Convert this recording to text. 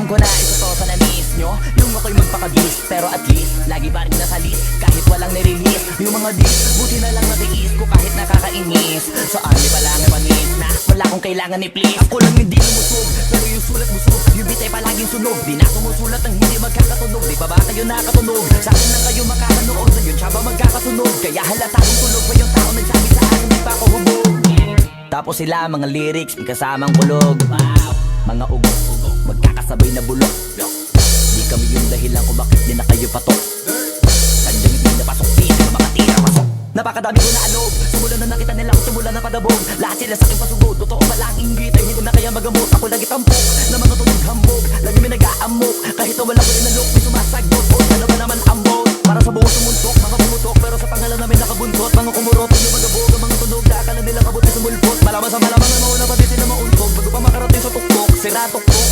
ko na isa to sa na-miss nyo. Yung ako'y magpakabis, pero at least lagi pa rin nasa list kahit walang nirelease. Yung mga dis, buti na lang natiis ko kahit nakakainis. So ani pa lang manis na wala akong kailangan ni please. Ako lang hindi lumusog, pero yung sulat busog. Yung bitay palaging sunog, di na sumusulat ang hindi magkakatunog. Di pa ba kayo nakatunog? Sa akin lang kayo makakanood, sa yun siya ba magkakasunog? Kaya halata kong tulog pa yung tao nagsabi sa akin di pa ako hubog. Tapos sila mga lyrics, may kasamang kulog. Mga ugok, magkakasabay na bulok. Di kami yung dahilan kung bakit di na kayo patok. Sadyang hindi napasok, di na makatira pasok. Napakadami ko na alog, simula na nakita nila ako, simula na padabog. Lahat sila sa aking pasugod, totoo pala ang inggit ay hindi na kaya magamot. Ako lagi tampok, na mga tunog hambog. Lagi may nag-aamok, kahit na wala ko inalok. May sumasagot, o ano ba naman ambot. Para sa buong sumuntok, mga pumutok, pero sa pangalan namin nakabuntot. Mga kumurot, yung mga bog, ang mga tunog na akala nila kabuti sa mulpot. Malaman sa malaman na mauna pa din sila mauntog. Bago pa makarating sa tuktok, sira tuktok.